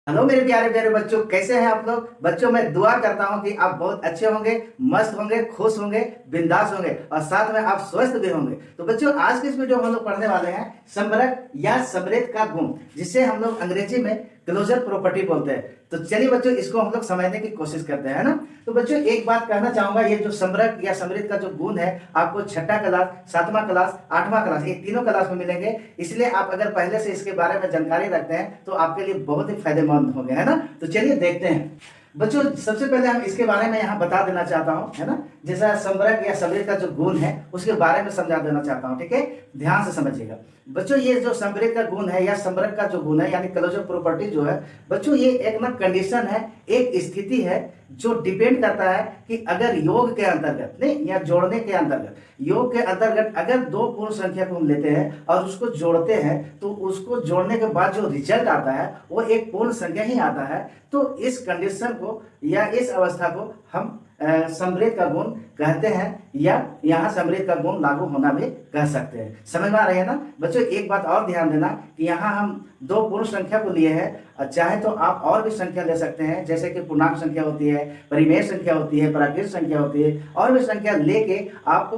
Hello मेरे प्यारे प्यारे बच्चों, कैसे हैं आप लोग। बच्चों मैं दुआ करता हूं कि आप बहुत अच्छे होंगे, मस्त होंगे, खुश होंगे, बिंदास होंगे और साथ में आप स्वस्थ भी होंगे। तो बच्चों आज के इस वीडियो में हम लोग पढ़ने वाले हैं संबरक या समृद्ध का गुण, जिसे हम लोग अंग्रेजी में क्लोजर प्रॉपर्टी बोलते हैं। तो चलिए बच्चों इसको हम लोग समझने की कोशिश करते हैं, है ना। तो बच्चों एक बात कहना चाहूंगा, ये जो संबरक या समृद्ध का जो गुण है आपको छठा क्लास, सातवां क्लास, आठवां क्लास, ये तीनों क्लास में मिलेंगे। इसलिए आप अगर पहले से इसके बारे में जानकारी रखते हैं तो आपके लिए बहुत ही फायदेमंद होंगे, है ना। तो चलिए देखते हैं बच्चों। सबसे पहले हम इसके बारे में यहाँ बता देना चाहता हूँ, है ना। जैसा संबरक या समृद्ध का जो गुण है उसके बारे में समझा देना चाहता हूँ, ठीक है। ध्यान से समझिएगा बच्चों। ये जो समृद्ध का गुण है या संबरक का जो गुण है यानी क्लोजर प्रॉपर्टी जो है बच्चों, ये एक ना कंडीशन है, एक स्थिति है जो डिपेंड करता है कि अगर योग के अंतर्गत नहीं या जोड़ने के अंतर्गत, योग के अंतर्गत अगर दो पूर्ण संख्या को हम लेते हैं और उसको जोड़ते हैं तो उसको जोड़ने के बाद जो रिजल्ट आता है वो एक पूर्ण संख्या ही आता है। तो इस कंडीशन को या इस अवस्था को हम समृद्ध का गुण कहते हैं, या यहाँ समृद्ध का गुण लागू होना भी कह सकते हैं। समझ में आ रही है ना बच्चों। एक बात और ध्यान देना कि यहाँ हम दो पूर्ण संख्या को लिए हैं, चाहे तो आप और भी संख्या ले सकते हैं, जैसे कि पूर्णांक संख्या होती है, परिमेय संख्या होती है, प्राकृत संख्या होती है, और भी संख्या लेके आप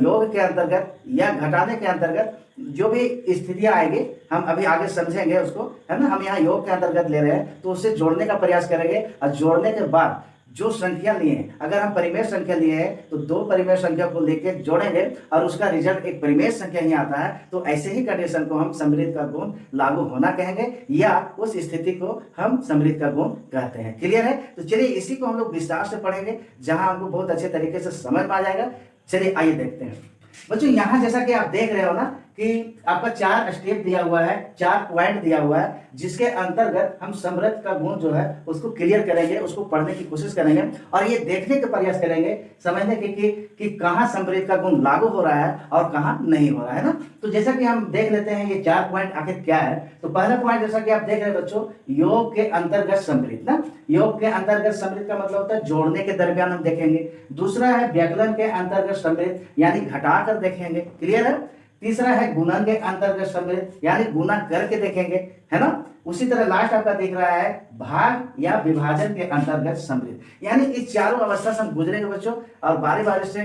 योग के अंतर्गत या घटाने के अंतर्गत जो भी स्थितियां आएगी हम अभी आगे समझेंगे उसको, है ना। हम यहाँ योग के अंतर्गत ले रहे हैं तो उससे जोड़ने का प्रयास करेंगे, और जोड़ने के बाद जो संख्या लिए हैं, अगर हम परिमेय संख्या लिए हैं तो दो परिमेय संख्या को लेकर जोड़ेंगे और उसका रिजल्ट एक परिमेय संख्या ही आता है। तो ऐसे ही कंडीशन को हम समृद्ध का गुण लागू होना कहेंगे, या उस स्थिति को हम समृद्ध का गुण कहते हैं। क्लियर है। तो चलिए इसी को हम लोग विस्तार से पढ़ेंगे, जहां हमको बहुत अच्छे तरीके से समझ में आ जाएगा। चलिए आइए देखते हैं बच्चों। यहाँ जैसा कि आप देख रहे हो ना कि आपका 4 स्टेप दिया हुआ है, 4 पॉइंट दिया हुआ है, जिसके अंतर्गत हम समृद्ध का गुण जो है उसको क्लियर करेंगे, उसको पढ़ने की कोशिश करेंगे और ये देखने का प्रयास करेंगे, समझने की कि कहाँ समृद्ध का गुण लागू हो रहा है और कहाँ नहीं हो रहा है ना। तो जैसा कि हम देख लेते हैं ये 4 पॉइंट आखिर क्या है। तो पहला पॉइंट जैसा कि आप देख रहे हैं बच्चों, योग के अंतर्गत समृद्ध ना। योग के अंतर्गत समृद्ध का मतलब होता है जोड़ने के दरमियान हम देखेंगे। दूसरा है व्यकलन के अंतर्गत समृद्ध, यानी घटाकर देखेंगे। क्लियर है। तीसरा है गुणन के अंतर्गत समृद्ध, यानी गुना करके देखेंगे, है ना। उसी तरह लास्ट आपका दिख रहा है भाग या विभाजन के अंतर्गत समृद्ध, यानी इस चारों अवस्था से हम गुजरेंगे बच्चों, और बारी बारी से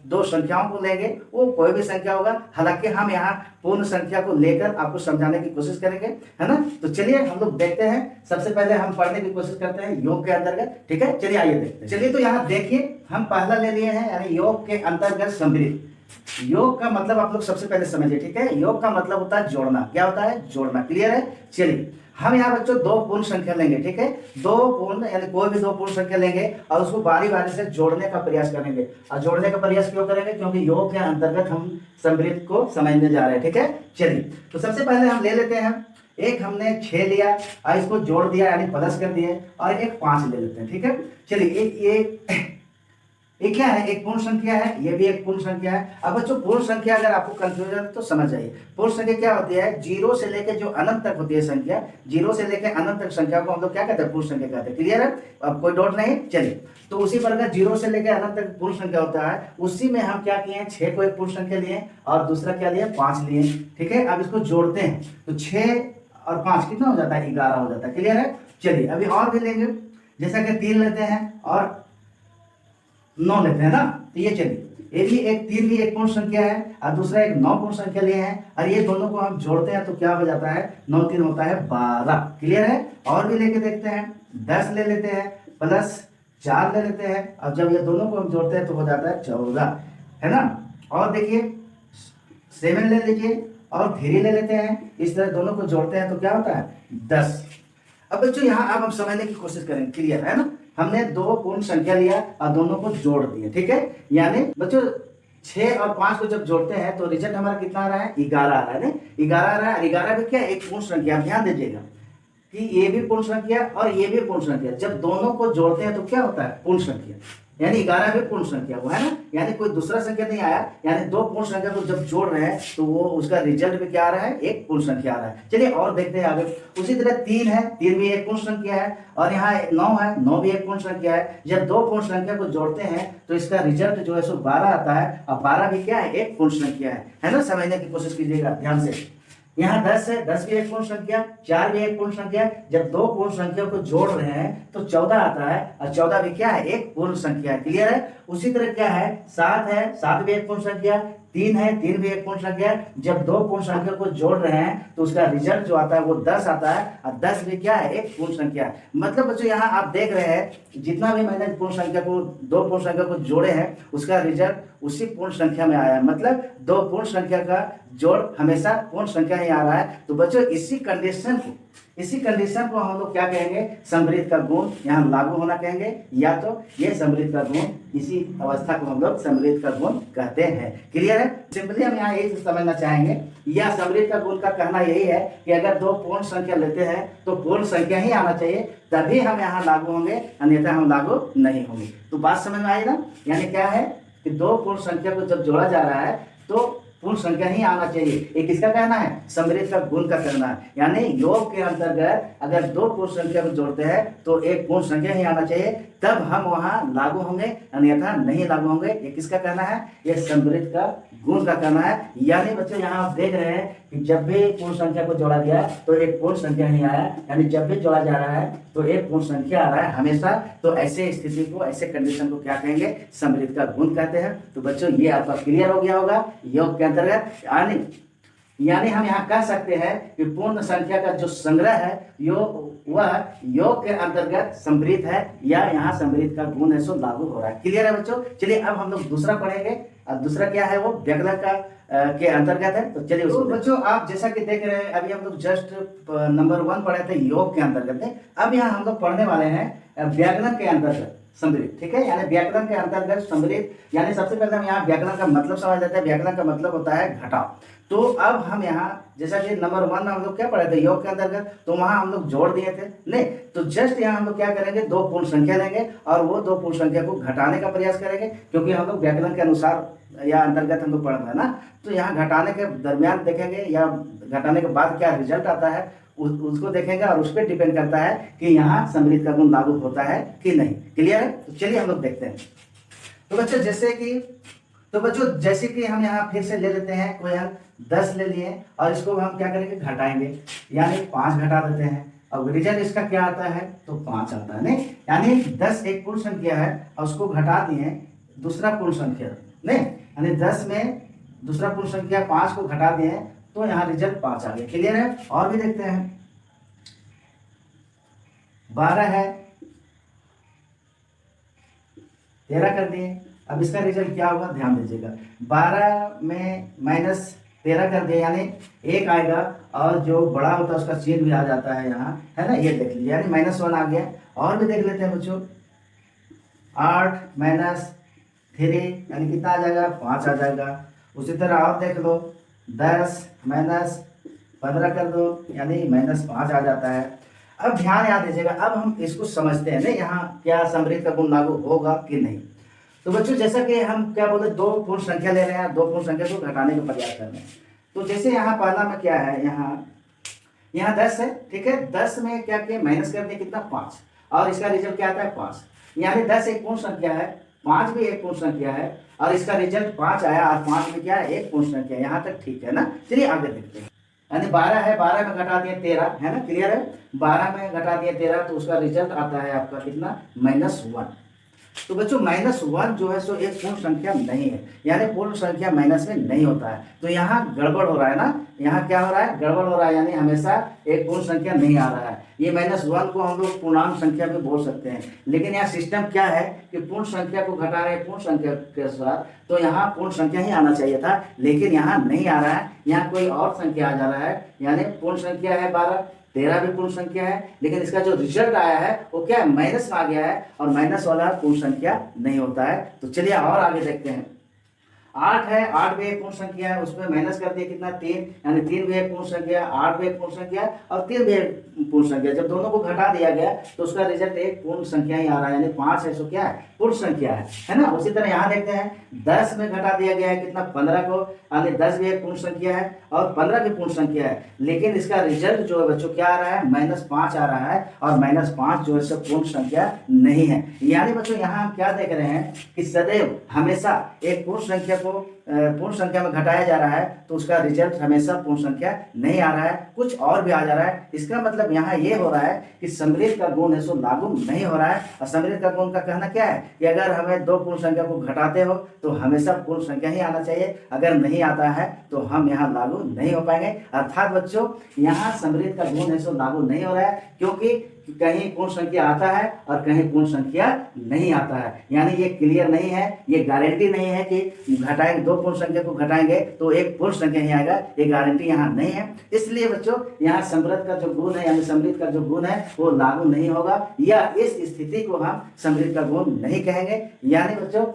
दो संख्याओं को लेंगे, वो कोई भी संख्या होगा। हालांकि हम यहाँ पूर्ण संख्या को लेकर आपको समझाने की कोशिश करेंगे, है ना। तो चलिए हम लोग देखते हैं। सबसे पहले हम पढ़ने की कोशिश करते हैं योग के अंतर्गत, ठीक है। चलिए आइए देखते हैं। चलिए तो यहाँ देखिए हम पहला ले लिए हैं, यानी योग के अंतर्गत समृद्ध। योग का मतलब आप लोग सबसे पहले समझिए, ठीक है। योग का मतलब होता है जोड़ना। क्या होता है? जोड़ना। क्लियर है। चलिए हम यहाँ बच्चों दो पूर्ण संख्या लेंगे, ठीक है। दो पूर्ण यानी कोई भी दो पूर्ण संख्या लेंगे और उसको बारी बारी से जोड़ने का प्रयास करेंगे। और जोड़ने का प्रयास क्यों करेंगे? क्योंकि योग के अंतर्गत हम समृद्ध को समझने जा रहे हैं, ठीक है। चलिए तो सबसे पहले हम ले लेते हैं, एक हमने 6 लिया और इसको जोड़ दिया यानी प्लस कर दिए, और एक 5 ले लेते हैं, ठीक है। चलिए ये क्या है? एक पूर्ण संख्या है, ये भी एक पूर्ण संख्या है। अब बच्चों पूर्ण संख्या अगर आपको कंफ्यूजन तो समझ जाइए, पूर्ण संख्या क्या होती है? 0 से लेकर जो अनंत तक होती है संख्या, 0 से लेकर अनंत तक संख्या को हम लोग क्या कहते हैं? पूर्ण संख्या कहते हैं। क्लियर है। अब कोई डाउट नहीं। चलिए तो उसी प्रकार 0 से लेकर अनंत तक पूर्ण संख्या होता है, उसी में हम क्या किए हैं? 6 को एक पूर्ण संख्या लिए और दूसरा क्या लिए? 5 लिए, ठीक है। अब इसको जोड़ते हैं तो 6 और 5 कितना हो जाता है? 11 हो जाता है। क्लियर है। चलिए अभी और भी लेंगे, जैसा कि 3 लेते हैं और 9 लेते हैं ना। तो ये चलिए ये भी एक 3 भी एक पूर्ण संख्या है और दूसरा एक 9 पूर्ण संख्या लिए हैं, और ये दोनों को हम जोड़ते हैं तो क्या हो जाता है? 9 3 होता है 12। क्लियर है। और भी लेके देखते हैं, 10 ले लेते हैं प्लस 4 ले लेते हैं, अब जब ये दोनों को हम जोड़ते हैं तो हो जाता है 14, है ना। और देखिए 7 ले लीजिए और 3 ले लेते हैं, इस तरह दोनों को जोड़ते हैं तो क्या होता है? 10। अब बच्चों यहाँ अब हम समझने की कोशिश करेंगे। क्लियर है ना। हमने दो पूर्ण संख्या लिया और दोनों को जोड़ दिए, ठीक है। यानी बच्चों 6 और 5 को जब जोड़ते हैं तो रिजल्ट हमारा कितना आ रहा है? 11 आ रहा है ना। 11 आ रहा है। 11 भी क्या? एक पूर्ण संख्या। ध्यान दीजिएगा कि ये भी पूर्ण संख्या और ये भी पूर्ण संख्या, जब दोनों को जोड़ते हैं तो क्या होता है? पूर्ण संख्या। यानी 11 भी पूर्ण संख्या हुआ, है ना। यानी कोई दूसरा संख्या नहीं आया, यानी दो पूर्ण संख्या को जब जोड़ रहे हैं तो वो उसका रिजल्ट भी क्या आ रहा है? एक पूर्ण संख्या आ रहा है। चलिए और देखते हैं आगे। उसी तरह 3 है, 3 भी एक पूर्ण संख्या है, और यहाँ 9 है, 9 भी एक पूर्ण संख्या है। जब दो पूर्ण संख्या को जोड़ते हैं तो इसका रिजल्ट जो है सो 12 आता है, और 12 भी क्या है? एक पूर्ण संख्या है ना। समझने की कोशिश कीजिएगा ध्यान से। यहाँ 10 है, 10 भी एक पूर्ण संख्या, 4 भी एक पूर्ण संख्या। जब दो पूर्ण संख्या को जोड़ रहे हैं तो 14 आता है, और 14 भी क्या है, एक पूर्ण संख्या है। क्लियर है। उसी तरह क्या है, 7 है, 7 भी एक पूर्ण संख्या, 3 है, 3 भी एक पूर्ण संख्या। जब दो पूर्ण संख्या को जोड़ रहे हैं तो उसका रिजल्ट जो आता है वो 10 आता है, और 10 भी क्या है, एक पूर्ण संख्या है। मतलब बच्चों यहाँ आप देख रहे हैं जितना भी मैंने पूर्ण संख्या को, दो पूर्ण संख्या को जोड़े हैं उसका रिजल्ट उसी पूर्ण संख्या में आया है। मतलब दो पूर्ण संख्या का जोड़ हमेशा पूर्ण संख्या ही आ रहा है। तो बच्चों इसी कंडीशन को हम लोग क्या कहेंगे, समृद्ध का गुण यहाँ लागू होना कहेंगे, या तो ये समृद्ध का गुण, इसी अवस्था को हम लोग समृद्ध का गुण कहते हैं। क्लियर है। सिंपली हम यहाँ यही समझना चाहेंगे, या समृद्ध का गुण का कहना यही है कि अगर दो पूर्ण संख्या लेते हैं तो पूर्ण संख्या ही आना चाहिए, तभी हम यहाँ लागू होंगे, अन्यथा हम लागू नहीं होंगे। तो बात समझ में आई ना। यानी क्या है कि दो पूर्ण संख्या को जब जोड़ा जा रहा है तो पूर्ण संख्या ही आना चाहिए। ये किसका कहना है, समृद्ध का गुण का कहना है। यानी योग के अंतर्गत अगर दो पूर्ण संख्या को जोड़ते हैं तो एक पूर्ण संख्या ही आना चाहिए, तब हम वहां लागू होंगे, अन्यथा नहीं लागू होंगे। ये किसका कहना है, ये समृद्ध का गुण का कहना है। यानी बच्चों यहाँ आप देख रहे हैं कि जब भी पूर्ण संख्या को जोड़ा गया तो एक पूर्ण संख्या ही आया, यानी जब भी जोड़ा जा रहा है तो एक पूर्ण संख्या आ रहा है हमेशा। तो ऐसे स्थिति को, ऐसे कंडीशन को क्या कहेंगे, समृद्ध का गुण कहते हैं। तो बच्चों ये आपका क्लियर हो गया होगा योग के अंतर्गत। यानी हम यहाँ कह सकते हैं कि पूर्ण संख्या का जो संग्रह है वह योग के अंतर्गत समृद्ध है, या यहाँ समृद्ध का गुण है सो लागू हो रहा है। क्लियर है बच्चों। चलिए अब हम लोग दूसरा पढ़ेंगे, और दूसरा क्या है, वो व्यंजक का के अंतर्गत है। तो चलिए तो बच्चों आप जैसा कि देख रहे हैं, अभी हम लोग जस्ट नंबर 1 पढ़े थे योग के अंतर्गत। अब यहाँ हम लोग पढ़ने वाले हैं व्याकरण के अंतर्गत समृद्ध। ठीक है। यानी व्याकरण के अंतर्गत समृद्ध, यानी सबसे पहले हम यहाँ व्याकरण का मतलब समझ लेते हैं। व्याकरण का मतलब होता है घटाव। तो अब हम यहाँ जैसा कि नंबर 1 में हम लोग क्या पढ़े थे योग के अंतर्गत, तो वहां हम लोग जोड़ दिए थे नहीं। तो जस्ट यहाँ हम लोग क्या करेंगे, दो पूर्ण संख्या लेंगे और वो दो पूर्ण संख्या को घटाने का प्रयास करेंगे, क्योंकि हम लोग व्याकरण के अनुसार या अंतर्गत हम लोग पढ़ रहे हैं ना। तो यहाँ घटाने के दरमियान देखेंगे या घटाने के बाद क्या रिजल्ट आता है उसको देखेंगे, और उस पर डिपेंड करता है कि यहाँ समृद्ध का गुण लागू होता है कि नहीं। क्लियर है। तो चलिए हम लोग देखते हैं। तो बच्चों जैसे कि हम यहाँ फिर से ले लेते हैं, कोई हम 10 ले लिए और इसको हम क्या करेंगे, घटाएंगे, यानी 5 घटा देते हैं। अब रिजल्ट इसका क्या आता है, तो 5 आता है नहीं। यानी 10 एक पूर्ण संख्या है और उसको घटा दिए दूसरा पूर्ण संख्या नहीं, यानी 10 में दूसरा पूर्ण संख्या 5 को घटा दिए तो यहाँ रिजल्ट 5 आ गया। क्लियर है। और भी देखते हैं, 12 है, 13 कर दिए। अब इसका रिजल्ट क्या होगा, ध्यान दीजिएगा। 12 में -13 कर दिए, यानी 1 आएगा, और जो बड़ा होता है उसका चिन्ह भी आ जाता है यहाँ, है ना। ये देख लीजिए, यानी -1 आ गया। और भी देख लेते हैं बच्चों, 8 -3 यानी कितना आ जाएगा, 5 आ जाएगा। उसी तरह और देख लो, 10 -15 कर दो, यानी -5 आ जाता है। अब ध्यान याद दीजिएगा, अब हम इसको समझते हैं नहीं, यहाँ क्या समृद्ध का गुण लागू होगा कि नहीं। तो बच्चों जैसा कि हम क्या बोले, दो पूर्ण संख्या ले रहे हैं, दो पूर्ण संख्या को घटाने का प्रयास कर रहे हैं। तो जैसे यहाँ पहला में क्या है, यहाँ 10 है, ठीक है। 10 में क्या किया, माइनस कर दिया, कितना, 5, और इसका रिजल्ट क्या आता है, 5। यानी 10 एक पूर्ण संख्या है, 5 भी एक पूर्ण संख्या है, और इसका रिजल्ट 5 आया, और 5 में क्या है, एक पूर्ण संख्या। यहाँ तक ठीक है ना। चलिए आगे देखते हैं। यानी 12 है, 12 में घटा दिए 13, है ना। क्लियर है। 12 में घटा दिए 13 तो उसका रिजल्ट आता है आपका कितना, -1। तो बच्चों -1 जो है सो एक पूर्ण संख्या नहीं है, यानी पूर्ण संख्या माइनस में नहीं होता है। तो यहाँ गड़बड़ हो रहा है ना, यहाँ क्या हो रहा है, गड़बड़ हो रहा है, यानी हमेशा एक पूर्ण संख्या नहीं आ रहा है। ये -1 को हम लोग पूर्णांक संख्या भी बोल सकते हैं, लेकिन यहाँ सिस्टम क्या है कि पूर्ण संख्या को घटा रहे हैं पूर्ण संख्या के साथ, तो यहाँ पूर्ण संख्या ही आना चाहिए था, लेकिन यहाँ नहीं आ रहा है, यहाँ कोई और संख्या आ जा रहा है। यानी पूर्ण संख्या है 12, 13 भी पूर्ण संख्या है, लेकिन इसका जो रिजल्ट आया है वो क्या है, माइनस में आ गया है, और माइनस वाला पूर्ण संख्या नहीं होता है। तो चलिए और आगे देखते हैं। 8 है, 8 भी एक पूर्ण संख्या है, उसमें माइनस कर दिया कितना, 3, यानी 3 भी एक पूर्ण संख्या, 8 भी एक पूर्ण संख्या, और 3 भी एक पूर्ण संख्या। जब दोनों को घटा दिया गया तो उसका रिजल्ट एक पूर्ण संख्या ही आ रहा है, यानी 5 है सो क्या है, पूर्ण संख्या है ना। उसी तरह यहाँ देखते हैं 10 में घटा दिया गया है कितना, 15 को, यानी 10 भी एक पूर्ण संख्या है और 15 भी पूर्ण संख्या है, लेकिन इसका रिजल्ट जो है बच्चों क्या आ रहा है, -5 आ रहा है, और -5 जो है सो पूर्ण संख्या नहीं है। यानी बच्चों यहाँ हम क्या देख रहे हैं कि सदैव हमेशा एक पूर्ण संख्या को पूर्ण संख्या में घटाया जा रहा है तो उसका रिजल्ट हमेशा पूर्ण संख्या नहीं आ रहा है, कुछ और भी आ जा रहा है। इसका मतलब यहाँ ये हो रहा है कि समृद्ध का गुण है सो लागू नहीं हो रहा है। और समृद्ध का गुण का कहना क्या है कि अगर हमें दो पूर्ण संख्या को घटाते हो तो हमेशा पूर्ण संख्या ही आना चाहिए, अगर नहीं आता है तो हम यहाँ लागू नहीं हो पाएंगे। अर्थात बच्चों यहाँ समृद्ध का गुण है सो लागू नहीं हो रहा है, क्योंकि कहीं पूर्ण संख्या आता है और कहीं पूर्ण संख्या नहीं आता है। यानी ये क्लियर नहीं है, ये गारंटी नहीं है कि घटाएंगे, दो पूर्ण संख्या को घटाएंगे तो एक पूर्ण संख्या ही आएगा, ये गारंटी यहाँ नहीं है। इसलिए बच्चों यहाँ समृद्ध का जो गुण है यानी समृद्ध का जो गुण है वो लागू नहीं होगा, या इस स्थिति को हम समृद्ध का गुण नहीं कहेंगे। यानी बच्चों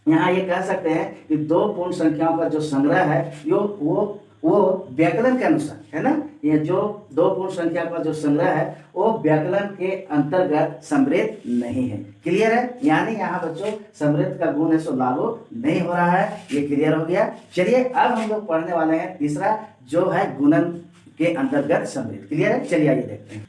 यहाँ ये कह सकते हैं कि दो पूर्ण संख्याओं का जो संग्रह है वो व्याकलन के अनुसार है ना, ये जो दो पूर्ण संख्या का जो संग्रह है वो व्याकलन के अंतर्गत समृद्ध नहीं है। क्लियर है, यानी यहाँ बच्चों समृद्ध का गुण है सो लागू नहीं हो रहा है, ये क्लियर हो गया। चलिए अब हम लोग पढ़ने वाले हैं तीसरा जो है गुणन के अंतर्गत समृद्ध। क्लियर है, चलिए आइए देखते हैं।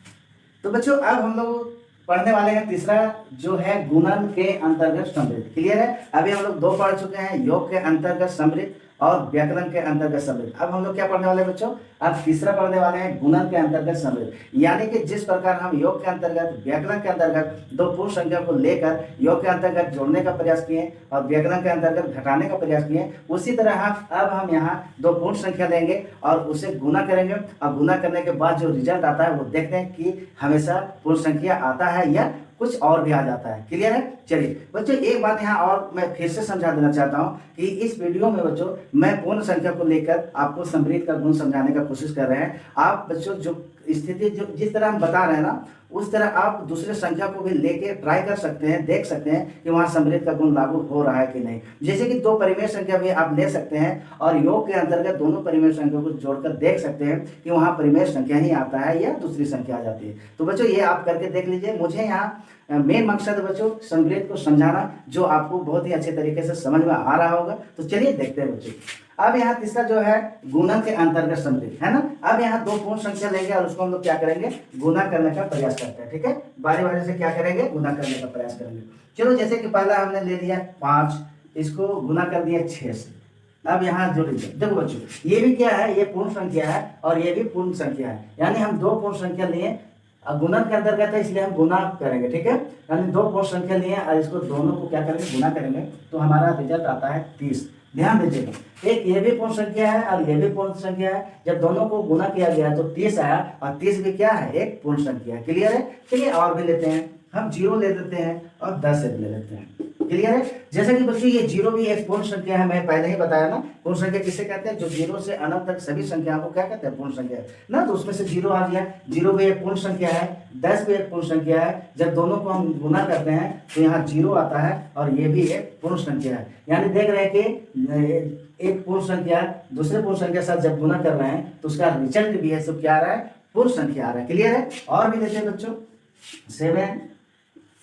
तो बच्चों अब हम लोग पढ़ने वाले हैं तीसरा जो है गुणन के अंतर्गत समृद्ध। क्लियर है, अभी हम लोग दो पढ़ चुके हैं, योग के अंतर्गत समृद्ध और व्याकरण के अंतर्गत समृद्ध। अब हम लोग क्या पढ़ने वाले हैं बच्चों, अब तीसरा पढ़ने वाले हैं गुणन के अंतर्गत समृद्ध। यानी कि जिस प्रकार हम योग के अंतर्गत व्याकरण के अंतर्गत दो पूर्ण संख्या को लेकर योग के अंतर्गत जोड़ने का प्रयास किए और व्याकरण के अंतर्गत घटाने का प्रयास किए, उसी तरह अब हम यहाँ दो पूर्ण संख्या लेंगे और उसे गुना करेंगे, और गुना करने के बाद जो रिजल्ट आता है वो देखते हैं कि हमेशा पूर्ण संख्या आता है या कुछ और भी आ जाता है। क्लियर है, चलिए बच्चों एक बात यहाँ और मैं फिर से समझा देना चाहता हूँ कि इस वीडियो में बच्चों मैं पूर्ण संख्या को लेकर आपको समृद्ध का गुण समझाने का कोशिश कर रहे हैं। आप बच्चों जो स्थिति जो जिस तरह हम बता रहे हैं ना उस तरह आप दूसरे संख्या को भी लेके ट्राई कर सकते हैं, देख सकते हैं कि वहाँ समृद्ध का गुण लागू हो रहा है कि नहीं। जैसे कि दो परिमेय संख्या भी आप ले सकते हैं और योग के अंतर्गत दोनों परिमेय संख्या को जोड़कर देख सकते हैं कि वहाँ परिमेय संख्या ही आता है या दूसरी संख्या आ जाती है। तो बच्चों ये आप करके देख लीजिए। मुझे यहाँ मेन मकसद है बच्चों समृद्ध को समझाना, जो आपको बहुत ही अच्छे तरीके से समझ में आ रहा होगा। तो चलिए देखते हैं बच्चों। अब यहाँ तीसरा जो है गुणन के अंतर्गत समृद्ध है ना। अब यहाँ दो पूर्ण संख्या लेंगे और उसको हम लोग क्या करेंगे, गुना करने का प्रयास करते हैं। ठीक है, बारी बारी से क्या करेंगे, गुना करने का प्रयास करेंगे। चलो जैसे कि पहला हमने ले लिया 5, इसको गुना कर दिया 6 से। अब यहाँ जोड़ लीजिए, देखो बच्चों ये भी क्या है, ये पूर्ण संख्या है और ये भी पूर्ण संख्या है, यानी हम दो पूर्ण संख्या लिए गुणन के अंतर्गत है इसलिए हम गुना करेंगे। ठीक है, यानी दो पूर्ण संख्या लिए और इसको दोनों को क्या करेंगे, गुना करेंगे तो हमारा रिजल्ट आता है 30। ध्यान दीजिएगा, एक ये भी पूर्ण संख्या है और ये भी पूर्ण संख्या है, जब दोनों को गुना किया गया तो 30 आया और 30 भी क्या है, एक पूर्ण संख्या है। क्लियर है, चलिए और भी लेते हैं, हम 0 ले लेते हैं और 10 ले लेते हैं। क्लियर है, जैसे कि बच्चों ये 0 भी एक पूर्ण संख्या है, मैं पहले ही बताया ना पूर्ण संख्या किसे कहते हैं, जो 0 से अनंत तक सभी संख्याओं को क्या कहते हैं, पूर्ण संख्या ना। तो उसमें से 0 आ गया, 0 भी एक पूर्ण संख्या है, 10 भी एक पूर्ण संख्या है। जब दोनों को हम गुना करते हैं तो यहाँ 0 आता है और ये भी एक पूर्ण संख्या है। यानी देख रहे हैं कि एक पूर्ण संख्या दूसरे पूर्ण संख्या के साथ जब गुना कर रहे हैं तो उसका रिजल्ट भी है सब क्या आ रहा है, पूर्ण संख्या आ रहा है। क्लियर है, और भी लेते हैं बच्चों 7,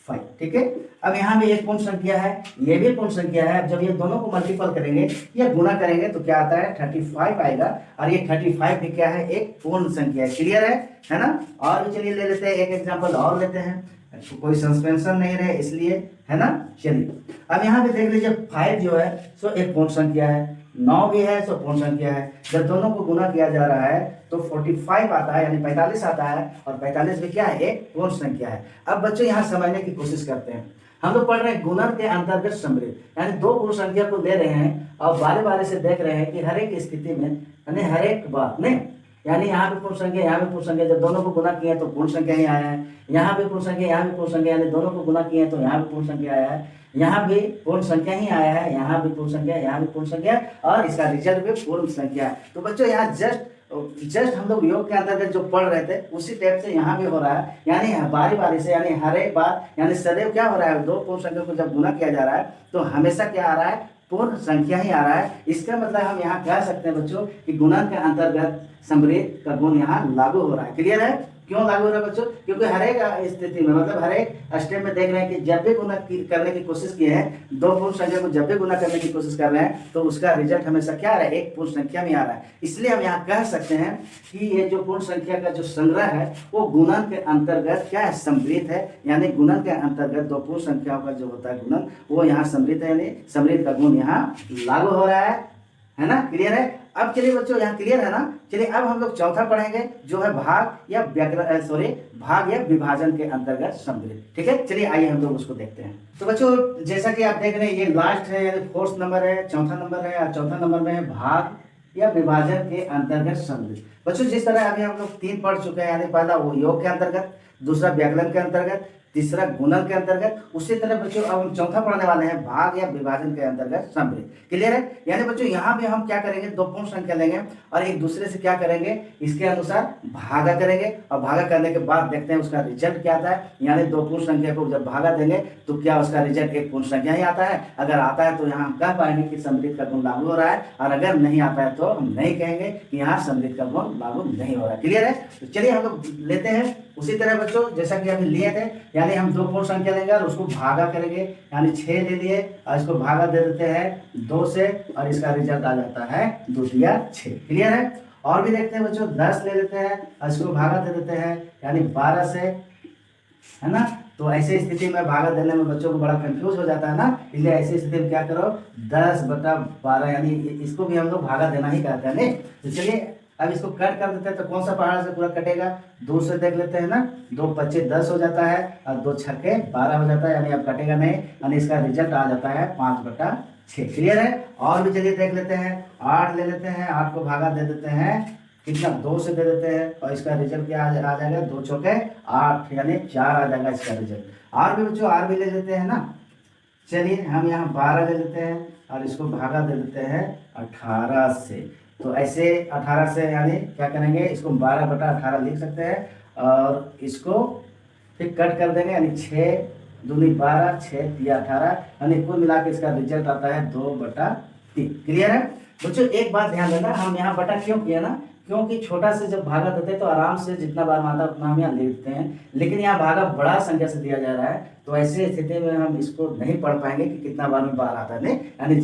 5। ठीक है, अब यहाँ भी एक पूर्ण संख्या है, ये भी पूर्ण संख्या है। जब ये दोनों को मल्टीपल करेंगे या गुना करेंगे तो क्या आता है, 35 आएगा और ये 35 भी क्या है, एक पूर्ण संख्या है। क्लियर है ना। और भी चलिए ले लेते हैं एक एग्जांपल और लेते हैं, कोई सस्पेंशन नहीं रहे इसलिए, है ना। चलिए अब यहाँ भी देख लीजिए 5 जो है सो एक पूर्ण संख्या है, 9 भी है सो पूर्ण संख्या है। जब दोनों को गुना किया जा रहा है तो 45 आता है यानी 45 आता है और 45 भी क्या है, एक पूर्ण संख्या है। अब बच्चों यहाँ समझने की कोशिश करते हैं, हम लोग पढ़ रहे हैं गुणन के अंतर्गत समृद्ध, यानी दो पूर्ण संख्या को ले रहे हैं और बारी बारी से देख रहे हैं कि हर एक स्थिति में यानी हर एक बार नहीं, यानी यहाँ भी पूर्ण संख्या यहाँ भी पूर्ण संख्या, जब दोनों को गुना किए तो पूर्ण संख्या ही आया है। यहाँ भी पूर्ण संख्या यहाँ भी पूर्ण संख्या, यानी दोनों को गुना किए तो यहाँ भी पूर्ण संख्या आया है, यहाँ भी पूर्ण संख्या ही आया है, यहाँ भी पूर्ण संख्या यहाँ भी पूर्ण संख्या और इसका रिजल्ट भी पूर्ण संख्या है। तो बच्चों यहाँ जस्ट हम लोग योग के अंतर्गत जो पढ़ रहे थे उसी टाइप से यहाँ भी हो रहा है, यानी बारी बारी से, यानी हर एक बार, यानी सदैव क्या हो रहा है, दो पूर्ण संख्या को जब गुना किया जा रहा है तो हमेशा क्या आ रहा है, पूर्ण संख्या ही आ रहा है। इसका मतलब हम यहाँ कह सकते हैं बच्चों कि गुणन के अंतर्गत समृद्ध का गुण यहाँ लागू हो रहा है। क्लियर है, क्यों लागू हो रहा है बच्चों? क्योंकि हर एक स्थिति में, मतलब हर एक स्टेप में देख रहे हैं कि जब भी गुना करने की कोशिश किए हैं, दो पूर्ण संख्या को जब भी गुना करने की कोशिश कर रहे हैं, तो उसका रिजल्ट हमेशा क्या आ रहा है? एक पूर्ण संख्या में आ रहा है। इसलिए हम यहाँ कह सकते हैं कि ये जो पूर्ण संख्या का जो संग्रह है वो गुणन के अंतर्गत क्या है? सम्मिलित है। यानी गुणन के अंतर्गत दो पूर्ण संख्याओं का जो होता है गुणन, वो यहाँ सम्मिलित है, यानी सम्मिलित का गुण यहाँ लागू हो रहा है ना? क्लियर है? अब चलिए बच्चों, यहाँ क्लियर है ना? चलिए अब हम लोग चौथा पढ़ेंगे, जो है भाग या भाग या विभाजन के अंतर्गत सम्मिलित। ठीक है, चलिए आइए हम लोग उसको देखते हैं। तो बच्चों जैसा कि आप देख रहे हैं, ये लास्ट है, यानी फोर्थ नंबर है, चौथा नंबर है, और चौथा नंबर में है भाग या विभाजन के अंतर्गत सम्मिलित। बच्चों जिस तरह अभी हम लोग 3 पढ़ चुके हैं, यानी पहला वो योग के अंतर्गत, दूसरा व्याकरण के अंतर्गत, तीसरा गुणन के अंतर्गत, उसी तरह बच्चों अब हम चौथा पढ़ने वाले हैं भाग या विभाजन के अंतर्गत सम्मिलित। क्लियर है? यानी बच्चों यहाँ भी हम क्या करेंगे? दो पूर्ण संख्या लेंगे और एक दूसरे से क्या करेंगे? इसके अनुसार भागा करेंगे, और भागा करने के बाद देखते हैं उसका रिजल्ट क्या आता है। यानी दो पूर्ण संख्या को जब भागा देंगे तो क्या उसका रिजल्ट एक पूर्ण संख्या ही आता है? अगर आता है तो यहाँ हम कह पाएंगे कि सम्मिलित का गुण लागू हो रहा है, और अगर नहीं आता है तो हम नहीं कहेंगे कि यहाँ सम्मिलित का गुण लागू नहीं हो रहा है। क्लियर है? तो चलिए हम लोग लेते हैं उसी तरह बच्चों जैसा कि अभी लिए थे, यानी हम दो पूर्ण संख्या लेंगे और उसको भागा करेंगे, यानी 6 ले लिए और इसको भागा दे देते हैं 2 से, और इसका रिजल्ट आ जाता है 2 तिया 6। क्लियर है? और भी देखते हैं बच्चों, 10 ले लेते हैं और इसको भागा दे देते हैं, यानी 12 से, है ना? तो ऐसी स्थिति में भागा देने में बच्चों को बड़ा कंफ्यूज हो जाता है ना, इसलिए ऐसी स्थिति में क्या करो? 10/12, यानी इसको भी हम लोग भागा देना ही कहते हैं। नहीं तो चलिए अब इसको कट कर देते हैं, तो कौन सा पहाड़ से पूरा कटेगा? 2 से देख लेते हैं ना, 2 25 10 हो जाता है और 2 छक्के 12 हो जाता है, यानी अब कटेगा नहीं, यानी इसका रिजल्ट आ जाता है 5/6। क्लियर है? और भी चलिए देख लेते हैं, 8 ले लेते हैं, 8 को भागा दे देते हैं, कितना? 2 से दे देते हैं, और इसका रिजल्ट क्या आ जाएगा? 2 चौके 8, यानी 4 आ जाएगा इसका रिजल्ट। और भी बच्चों और भी ले लेते हैं ना, चलिए हम यहाँ 12 ले लेते हैं और इसको भागा दे देते हैं 18 से। तो ऐसे 18 से यानी क्या करेंगे? इसको 12/18 लिख सकते हैं, और इसको फिर कट कर देंगे, यानी 6 दूनी 12, 6 तिया 18, यानी कुल मिला के इसका रिजल्ट आता है 2/3। क्लियर है बच्चों? एक बात ध्यान देना, हम यहाँ बटा क्यों किया ना? क्योंकि छोटा से जब भागा देते हैं तो आराम से जितना बार माता उतना हम यहाँ लिखते हैं, लेकिन यहाँ भागा बड़ा संख्या से दिया जा रहा है, तो ऐसे स्थिति में हम इसको नहीं पढ़ पाएंगे कि कितना बार में बार आता है, नहीं, यानी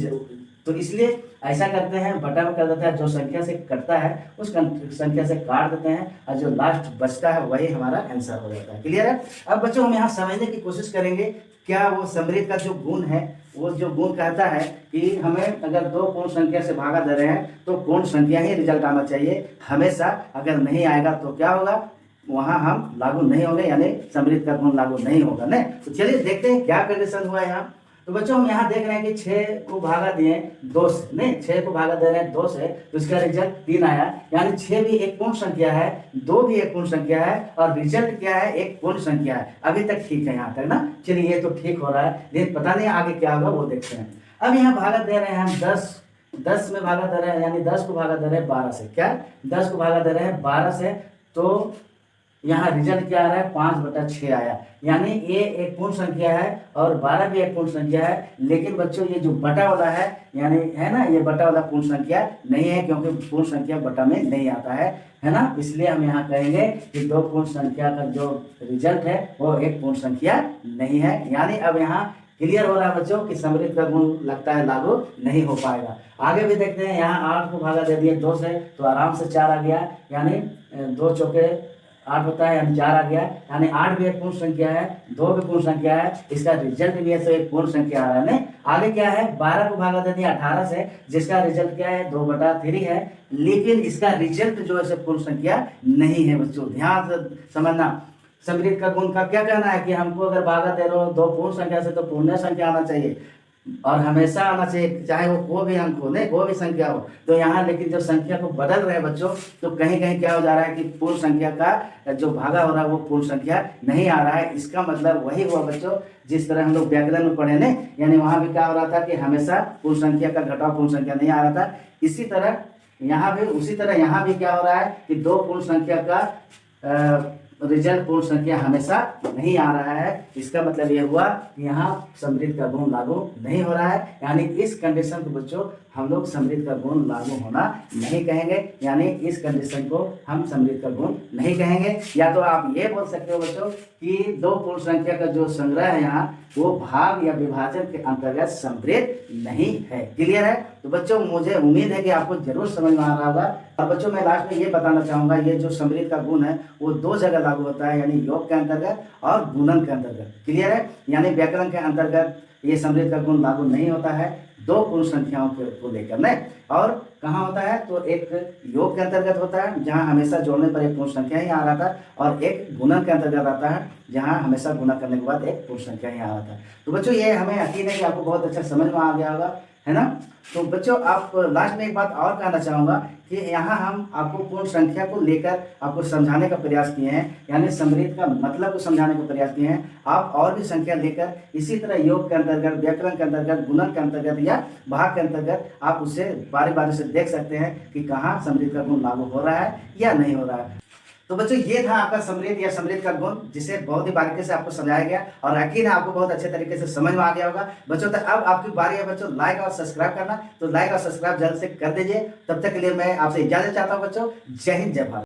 तो इसलिए ऐसा करते हैं, बटा में कर देते हैं, जो संख्या से कटता है उस संख्या से काट देते हैं, और जो लास्ट बचता है वही हमारा आंसर हो जाता है। क्लियर है? अब बच्चों हम यहाँ समझने की कोशिश करेंगे, क्या वो सम्मिलित का जो गुण है, वो जो गुण कहता है कि हमें अगर दो पूर्ण संख्या से भागा दे रहे हैं तो पूर्ण संख्या ही रिजल्ट आना चाहिए हमेशा, अगर नहीं आएगा तो क्या होगा? वहां हम लागू नहीं होंगे, यानी सम्मिलित का गुण लागू नहीं होगा। नहीं तो चलिए देखते हैं क्या कंडीशन हुआ यहाँ। तो बच्चों हम यहाँ देख रहे हैं कि 6 को भागा दिए 2 से, नहीं 6 को भागा दे रहे हैं 2 से, तो इसका रिजल्ट 3 आया, यानी 6 भी एक पूर्ण संख्या है, 2 भी एक पूर्ण संख्या है, और रिजल्ट क्या है? एक पूर्ण संख्या है। अभी तक ठीक है यहाँ तक ना? चलिए ये तो ठीक हो रहा है, लेकिन पता नहीं आगे क्या होगा, वो देखते हैं। अब यहाँ भागा दे रहे हैं हम 10 में भागा दे रहे हैं, यानी 10 को भागा दे रहे हैं 12 से। क्या? 10 को भागा दे रहे हैं 12 से, तो यहाँ रिजल्ट क्या आ रहा है? 5/6 आया, यानी ये एक पूर्ण संख्या है और 12 भी एक पूर्ण संख्या है, लेकिन बच्चों ये जो बटा वाला है, यानी है ना, ये बटा वाला पूर्ण संख्या नहीं है, क्योंकि पूर्ण संख्या बटा में नहीं आता है ना? इसलिए हम यहाँ कहेंगे कि दो पूर्ण संख्या का जो रिजल्ट है वो एक पूर्ण संख्या नहीं है। यानी अब यहाँ क्लियर हो रहा है बच्चों कि सम्मिलित का गुण लगता है लागू नहीं हो पाएगा। आगे भी देखते हैं, यहाँ 8 को भागा दे दिए 2 से, तो आराम से 4 आ गया, यानी 2 चौके 8 होता है, यानी 4 आ गया, यानी 8 भी एक पूर्ण संख्या है, 2 भी पूर्ण संख्या है, इसका रिजल्ट भी है तो एक पूर्ण संख्या आ रहा है। आगे क्या है? 12 को भागा दे दिया 18 से, जिसका रिजल्ट क्या है? 2/3 है, लेकिन इसका रिजल्ट जो है पूर्ण संख्या नहीं है। बच्चों ध्यान से समझना, सम्मिलित का गुण का क्या कहना है कि हमको अगर भागा दे रहे हो दो पूर्ण संख्या से तो पूर्ण संख्या आना चाहिए, और हमेशा आना चाहिए, चाहे वो कोई भी अंक हो, नहीं कोई भी संख्या हो। तो यहाँ लेकिन जब संख्या को बदल रहे हैं बच्चों, तो कहीं कहीं क्या हो जा रहा है कि पूर्ण संख्या का जो भागा हो रहा है वो पूर्ण संख्या नहीं आ रहा है। इसका मतलब वही हुआ बच्चों जिस तरह हम लोग व्याकरण में पढ़े ने, यानी वहाँ भी क्या हो रहा था कि हमेशा पूर्ण संख्या का घटाव पूर्ण संख्या नहीं आ रहा था। इसी तरह यहाँ भी, उसी तरह यहाँ भी क्या हो रहा है कि दो पूर्ण संख्या का रिजल्ट पूर्ण संख्या हमेशा नहीं आ रहा है। इसका मतलब ये हुआ कि यहाँ सम्मिलित का गुण लागू नहीं हो रहा है, यानी इस कंडीशन को बच्चों हम लोग समृद्ध का गुण लागू होना नहीं कहेंगे, यानी इस कंडीशन को हम समृद्ध का गुण नहीं कहेंगे। या तो आप ये बोल सकते हो बच्चों कि दो पूर्ण संख्या का जो संग्रह है यहाँ वो भाग या विभाजन के अंतर्गत समृद्ध नहीं है। क्लियर है? तो बच्चों मुझे उम्मीद है कि आपको जरूर समझ में आ रहा होगा। और बच्चों मैं लास्ट में ये बताना चाहूंगा, ये जो समृद्ध का गुण है वो दो जगह लागू होता है, यानी योग के अंतर्गत और गुणन के अंतर्गत। क्लियर है? यानी व्याकरण के अंतर्गत ये समृद्ध का गुण लागू नहीं होता है दो पूर्ण संख्याओं को लेकर नहीं। और कहाँ होता है? तो एक योग के अंतर्गत होता है जहाँ हमेशा जोड़ने पर एक पूर्ण संख्या ही आ रहा था, और एक गुणन के अंतर्गत आता है जहाँ हमेशा गुणा करने के बाद एक पूर्ण संख्या ही आ रहा था। तो बच्चों ये हमें यकीन है कि आपको बहुत अच्छा समझ में आ गया होगा, है ना? तो बच्चों आप लास्ट में एक बात और कहना चाहूँगा कि यहाँ हम आपको पूर्ण संख्या को लेकर आपको समझाने का प्रयास किए हैं, यानी समृद्ध का मतलब को समझाने का प्रयास किए हैं। आप और भी संख्या लेकर इसी तरह योग के अंतर्गत, व्याकरण के अंतर्गत, गुणन के अंतर्गत या भाग के अंतर्गत आप उससे बारी बारी से देख सकते हैं कि कहाँ समृद्ध का गुण लागू हो रहा है या नहीं हो रहा है। तो बच्चों ये था आपका समृद्ध या समृद्ध का गुण, जिसे बहुत ही बारीकी से आपको समझाया गया और यकीन है आपको बहुत अच्छे तरीके से समझ में आ गया होगा। बच्चों तो अब आपकी बारी है बच्चों लाइक और सब्सक्राइब करना, तो लाइक और सब्सक्राइब जल्द से कर दीजिए। तब तक के लिए मैं आपसे इजाजत चाहता हूँ बच्चों। जय हिंद, जय भारत।